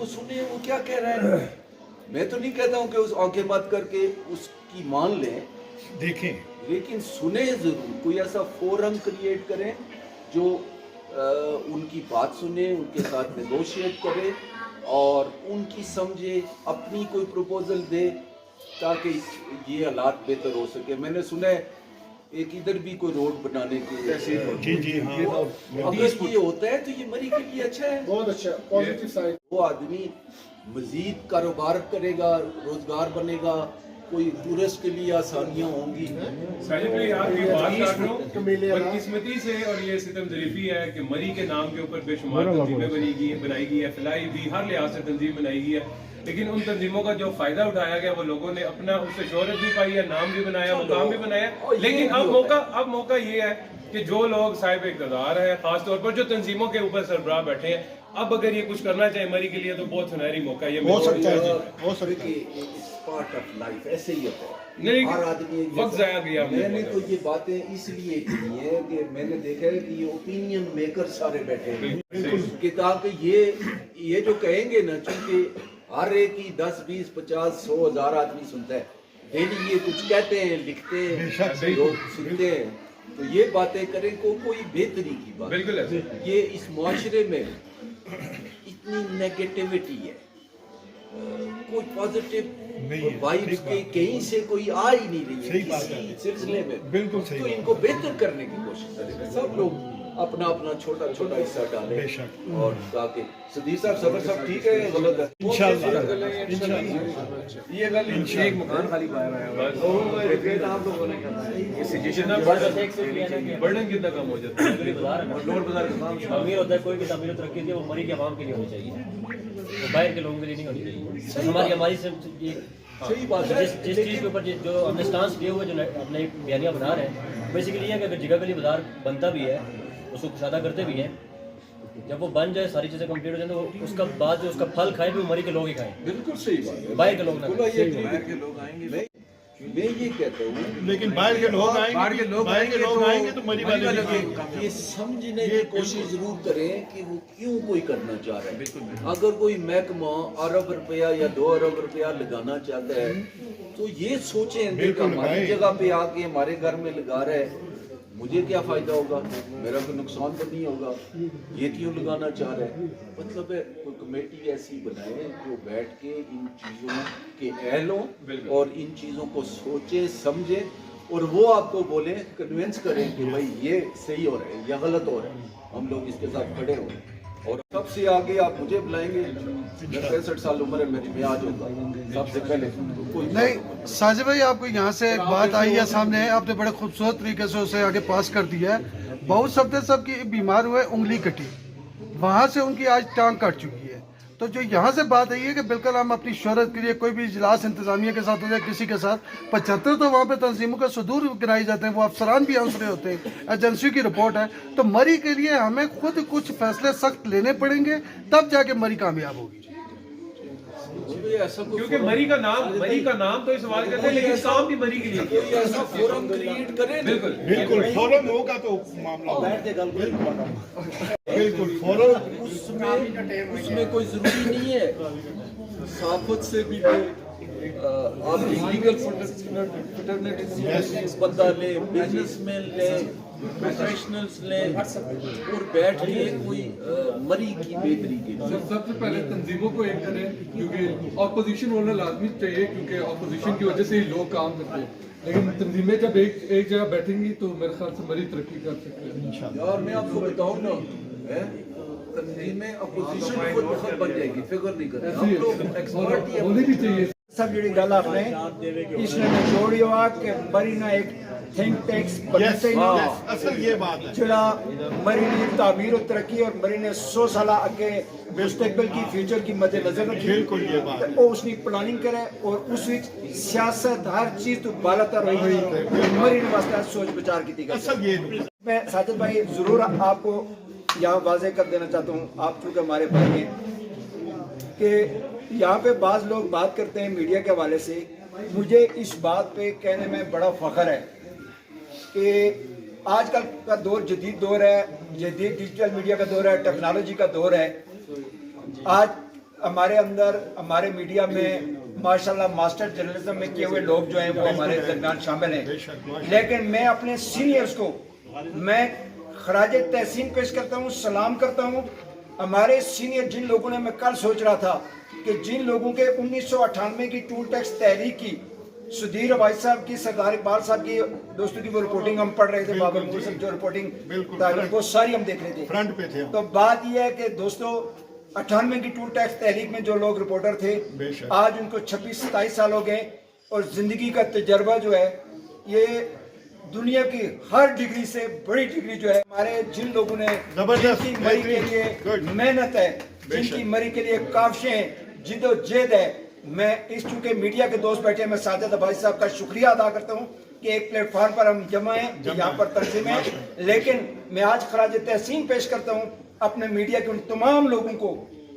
उसको सुने वो क्या कह रहा है। मैं तो नहीं कहता हूँ कि उस आंखें बंद करके उसकी मान लें, देखें, लेकिन सुने जरूर। कोई ऐसा फोरम क्रिएट करें जो उनकी बात सुने, उनके साथ नेगोशिएट करे और उनकी समझे, अपनी कोई प्रपोजल दे ताकि ये हालात बेहतर हो सके। मैंने सुना है एक इधर भी कोई रोड बनाने की, जी जी हाँ, अगर ये होता है तो ये मरी के लिए अच्छा है, बहुत अच्छा पॉजिटिव साइड। वो आदमी मजीद कारोबार करेगा, रोजगार बनेगा, कोई टूरिस्ट के लिए आसानियां होंगी। साजिद भाई आपकी बात कर रहा हूँ, बदकिस्मती से और ये सितम ज़रीफ़ी है कि मरी के नाम के ऊपर बेशुमार तंजीमें बनाई गई है, फैलाई भी हर लिहाज से तंजीम बनाई गई है, लेकिन उन तंजीमों का जो फायदा उठाया गया वो लोगों ने अपना उससे शोहरत भी पाई है, नाम भी बनाया, मुकाम भी बनाया। लेकिन अब मौका ये है कि जो लोग साहिब इक़्तिदार हैं, खासतौर पर जो तंजीमों के ऊपर सरबराह बैठे हैं, अब अगर ये कुछ करना चाहे मरी के लिए तो बहुत सुनहरी मौका ये हो सकता है, हो सकता है। पार्ट ऑफ लाइफ ऐसे ही होता है। नहीं, हर आदमी वक्त जाया गया। मैंने तो ये बातें इसलिए की है कि मैंने देखा है कि ये ओपिनियन मेकर सारे बैठे हैं कि ताकि ये जो कहेंगे ना, चूंकि हर एक की 10, 20, 50, 100, 1000 आदमी सुनता है डेली, ये कुछ कहते हैं, लिखते हैं, लोग सुनते हैं, तो ये बातें करें को कोई बेहतरी की बात। बिल्कुल ये इस मुआशरे में इतनी नेगेटिविटी है, कोई पॉजिटिव वाइब्स के कहीं से कोई आ ही नहीं रही है किसी सिलसिले में। बिल्कुल सही तो इनको बेहतर करने की कोशिश करें, सब लोग अपना अपना छोटा छोटा हिस्सा डालें। और ताकि सदीर साहब, सबर साहब ठीक है, गलत है इंशाल्लाह ये गल एक मकान खाली पाया है, आप लोगों ने बर्डन कितना कम हो जाता है। लोड बाजार का काम अमीर होता है, कोई भी तमीर तरक्की थी वो मरी के आवाम के लिए होनी चाहिए, वो बाहर के लोगों के लिए नहीं होनी चाहिए। हमारी से सही बात है। जिस चीज़ के ऊपर जो हमने स्टांस लिए हुए, जो अपने बयानियाँ बना रहे हैं, बेसिकली ये है कि अगर जगह गली बाजार बनता भी है, उसको कुशादा करते भी हैं, जब वो बन जाए, सारी चीज़ें कंप्लीट हो जाए, तो उसका बाद जो उसका फल खाए भी मरी के लोग ही खाएं, बिल्कुल सही बात है। बाहर के लोग ना बोला खाएं। ये बाहर के लोग आएंगे, मैं ये कहता हूँ, लेकिन बाहर के लोग आएंगे तो मरी वाले ये समझने की कोशिश जरूर करें कि वो क्यों कोई करना चाह रहा है। अगर कोई महकमा अरब रुपया या 2 अरब रुपया लगाना चाहता है तो ये सोचें कि हमारी जगह पे आके हमारे घर में लगा रहा है, मुझे क्या फायदा होगा, मेरा कोई नुकसान तो नहीं होगा, ये क्यों लगाना चाह रहा है। मतलब है कोई कमेटी ऐसी बनाए जो बैठ के इन चीज़ों के अहल हों और इन चीज़ों को सोचे समझे और वो आपको बोले, कन्विंस करें कि भाई ये सही हो रहा है या गलत हो रहा है, हम लोग इसके साथ खड़े हों। और सबसे आगे आप मुझे बुलाएंगे, 65 साल उम्र है मेरी, मैं आ जाऊंगा सबसे पहले। कोई नहीं साजिद भाई, आपको यहाँ से एक बात आई है सामने, आपने बड़े खूबसूरत तरीके से उसे आगे पास कर दिया है। बहुत सफदर साहब की बीमार हुए, उंगली कटी, वहाँ से उनकी आज टांग कट चुकी है। तो जो यहाँ से बात आई है कि बिल्कुल हम अपनी शोहरत के लिए कोई भी इजलास इंतजामिया के साथ हो जाए, किसी के साथ 75 तो वहाँ पे तंजीमों के सुदूर गिनाई जाते हैं, वो अफसरान भी आंसरे होते हैं, एजेंसी की रिपोर्ट है। तो मरी के लिए हमें खुद कुछ फैसले सख्त लेने पड़ेंगे, तब जाके मरी कामयाब होगी। क्योंकि मरी का नाम तो इस सवाल करते हैं, लेकिन काम भी मरी के लिए। कोई ऐसा फोरम क्रिएट करें, बिल्कुल फोरम होगा तो मामला बिल्कुल फोरम, उसमें कोई जरूरी नहीं है साफत से भी आप लीगल फ्रेटर्निटीज बंदा ले, बिजनेसमैन ले, प्रोफेशनल्स ले और बैठ के कोई मरी की बेहतरी के लिए। सबसे पहले तंजीमों को एक करें, क्योंकि अपोजिशन होना लाजमी चाहिए, क्योंकि अपोजिशन की वजह से ही लोग काम करते हैं। लेकिन तंजीमें जब एक जगह बैठेंगी तो मेरे ख्याल से मरी तरक्की कर सकते हैं। यार मैं आपको बताऊं ना, तंजीमें अपोजिशन खुद बखुद बन जाएगी, फिक्र नहीं करें, हम लोग एक्सपर्ट ही होनी भी चाहिए। सब जी गल आपने इसने निचोड़ी हुआ कि मरी ना एक थिंक टैंक्स बनना चाहिए, असल ये बात है जड़ा मरी ने तामीर और तरक्की और मरी ने 100 साल आगे मुस्तकबिल की फ्यूचर की मद्देनजर रखी। बिल्कुल ये बात वो उसकी प्लानिंग करे और उस सियासत हर चीज तो बालातर रही हुई मरी ने वास्ते सोच विचार की। असल ये मैं साजिद भाई जरूर आपको यहाँ वाजे कर देना चाहता हूँ, आप चूँकि हमारे भाई हैं, कि यहाँ पे बाज़ लोग बात करते हैं मीडिया के हवाले से। मुझे इस बात पे कहने में बड़ा फ़ख्र है कि आजकल का दौर जदीद दौर है, जदीद डिजिटल मीडिया का दौर है, टेक्नोलॉजी का दौर है। आज हमारे अंदर हमारे मीडिया में माशाल्लाह मास्टर जर्नलिज्म में किए हुए लोग जो हैं वो हमारे दरमियान शामिल हैं, लेकिन मैं अपने सीनियर्स को मैं खराज तहसीन पेश करता हूँ, सलाम करता हूँ। हमारे सीनियर जिन लोगों ने, मैं कल सोच रहा था कि जिन लोगों के 1998 की टूल टैक्स तहरीक की, सुधीर भाई साहब की, सरदार इकबाल साहब की, दोस्तों की वो रिपोर्टिंग हम पढ़ रहे थे, बाबर मुसम जो रिपोर्टिंग वो सारी हम देख रहे थे, फ्रंट पे थे। तो बात यह है कि दोस्तों 98 की टूल टैक्स तहरीक में जो लोग रिपोर्टर थे, आज उनको 26-27 साल हो गए और जिंदगी का तजर्बा जो है ये दुनिया की हर डिग्री से बड़ी डिग्री जो है हमारे जिन लोगों ने जिनकी मरी के लिए मेहनत है, जिनकी मरी के लिए काविशें हैं, जिद्दोजहद है, मैं इस चूंकि मीडिया के दोस्त बैठे हैं, मैं साजिद भाई साहब का शुक्रिया अदा करता हूँ कि एक प्लेटफॉर्म पर हम जमा हैं, यहाँ पर तंजीम है, लेकिन मैं आज खराज तहसीन पेश करता हूँ अपने मीडिया के उन तमाम लोगों को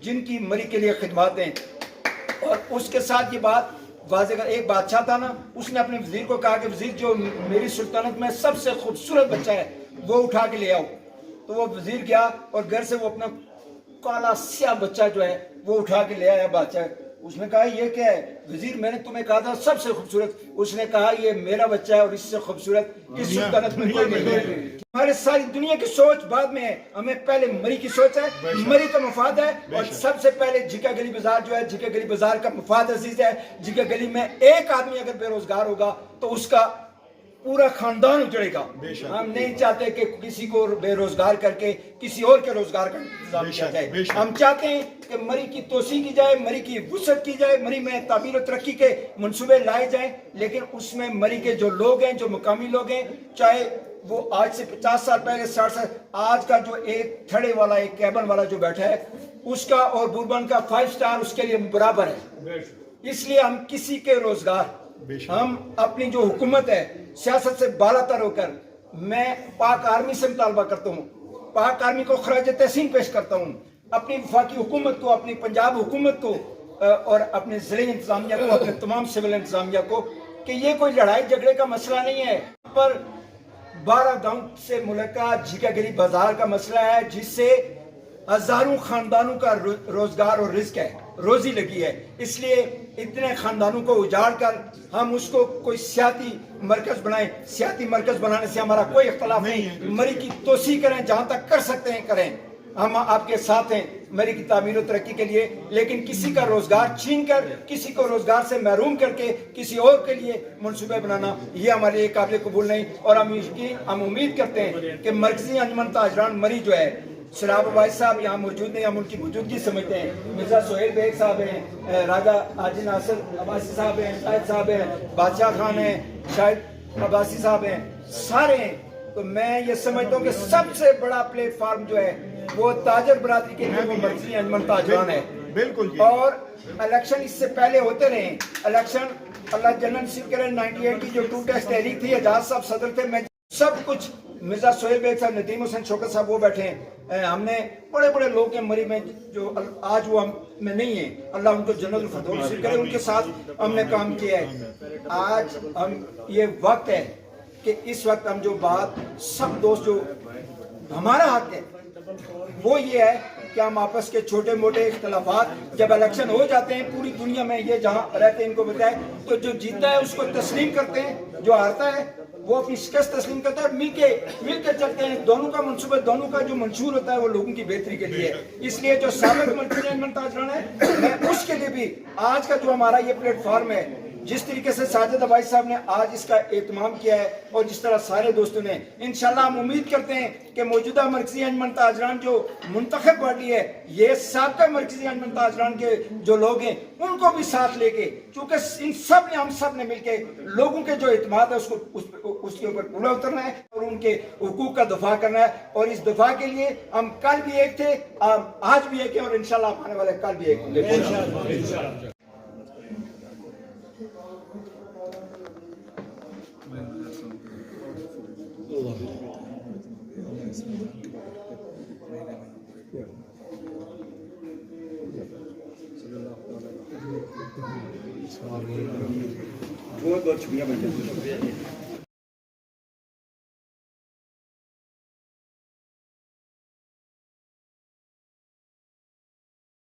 जिनकी मरी के लिए खिदमत दें। और उसके साथ ये बात वाज़ेह कर, एक बादशाह था ना, उसने अपने वजीर को कहा कि वजीर जो मेरी सुल्तानत में सबसे खूबसूरत बच्चा है वो उठा के ले आओ। तो वो वजीर गया और घर से वो अपना काला स्याह बच्चा जो है वो उठा के ले आया बादशाह। उसने कहा ये क्या है वजीर, मैंने तुम्हें कहा था सबसे खूबसूरत। उसने कहा ये मेरा बच्चा है और इससे खूबसूरत इस सुल्तानत में कोई नहीं है। हमारे सारी दुनिया की सोच बाद में है, हमें पहले मरी की सोच है, मरी का मफाद है, और सबसे पहले जिका गली बाजार जो है, जिका गली बाजार का मफाद अजीज है। जिका गली में एक आदमी अगर बेरोजगार होगा तो उसका पूरा खानदान उजड़ेगा। हम नहीं चाहते कि किसी को बेरोजगार करके किसी और के रोजगार का इंतजाम किया जाए। हम चाहते हैं कि मरी की तोसी की जाए, मरी की वुसअत की जाए, मरी में तामीर और तरक्की के मंसूबे लाए जाएं, लेकिन उसमें मरी के जो लोग हैं, जो मुकामी लोग हैं, चाहे वो आज से 50 साल पहले 60 साल, आज का जो एक थड़े वाला, एक कैबन वाला जो बैठा है उसका और बुरबन का 5 स्टार उसके लिए बराबर है। इसलिए हम किसी के रोजगार, हम अपनी जो हुकूमत है सियासत से बालातर होकर, मैं पाक आर्मी से मुतालबा करता हूँ, पाक आर्मी को खराज तहसीन पेश करता हूँ, अपनी वफाकी हुकूमत को, अपनी पंजाब हुकूमत को और अपने जिले इंतजामिया को, अपने तमाम सिविल इंतजामिया को, कि ये कोई लड़ाई झगड़े का मसला नहीं है। पर 12 गांव से मुल्का झीका गिरी बाजार का मसला है, जिससे हजारों खानदानों का रोजगार और रिस्क है, रोजी लगी है। इसलिए इतने खानदानों को उजाड़ कर हम उसको कोई सियाती मरकज बनाएं। सियाती मरकज बनाने से हमारा कोई इख्तलाफ नहीं, मरी की तोसी करें, जहां तक कर सकते हैं करें, हम आपके साथ हैं मरी की तामीर और तरक्की के लिए। लेकिन किसी का रोजगार छीन कर, किसी को रोजगार से महरूम करके किसी और के लिए मंसूबे बनाना, ये हमारे लिए काबिल कबूल नहीं। और हम उम्मीद करते हैं कि मरकजी अंजुमन ताजरान मरी जो है, शराब भाई साहब यहाँ मौजूद नहीं, हम उनकी मौजूदगी समझते हैं, मिर्जा सोहेल बेग साहब हैं, राजा हाजी नासिर अब्बासी साहब हैं, शाहिद साहब हैं, बादशाह खान हैं, शाहिद अब्बासी साहब हैं, सारे हैं। तो मैं ये समझता हूँ कि सबसे बड़ा प्लेटफार्म जो है वो ताजर बरादरी के लिए वो मरकजी अंजुमन ताजरान है। बिल्कुल। और इलेक्शन इससे पहले होते रहे, इलेक्शन अल्लाह जन्नत नसीब करे, 98 की जो टू टेस्ट तहरीक थी, एजाज साहब सदर थे, मैं सब कुछ, मिर्जा सोहेल बेग साहब, नदीम हुसैन शौकत साहब वो बैठे हैं, हमने बड़े बड़े लोग हैं मरी में जो आज वो हम में नहीं है, अल्लाह उनको जन्नत फरदौस नसीब करे, उनके साथ हमने काम किया है। आज हम ये वक्त है कि इस वक्त हम जो बात सब दोस्त जो हमारा हक है वो ये है कि हम आपस के छोटे मोटे इख्तलाफात जब इलेक्शन हो जाते हैं, पूरी दुनिया में ये जहाँ रहते हैं इनको बताए, तो जो जीतता है उसको तस्लीम करते हैं, जो हारता है वो अपनी शिकस्त तस्लीम करता है, मिलके चलते हैं। दोनों का मंसूबा, दोनों का जो मंशूर होता है वो लोगों की बेहतरी के लिए। इसलिए जो साबिक मंत्री ताजरान है, मैं उसके लिए भी आज का जो हमारा ये प्लेटफॉर्म है, जिस तरीके से साजिद अबाई साहब ने आज इसका एहतमाम किया है और जिस तरह सारे दोस्तों ने, इंशाल्लाह हम उम्मीद करते हैं कि मौजूदा मरकजी अंजुमन ताजरान जो मुंतखब बॉडी है, ये साबका मरकजी अंजुमन ताजरान के जो लोग हैं उनको भी साथ लेके, क्योंकि इन सब ने, हम सब ने मिलके लोगों के जो एतमाद है उसको उसके ऊपर पूरा उतरना है और उनके हुकूक का दफा करना है। और इस दफा के लिए हम कल भी एक थे, आज भी एक है और इंशाल्लाह आने वाले कल भी एक होंगे। बहुत बहुत शुक्रिया।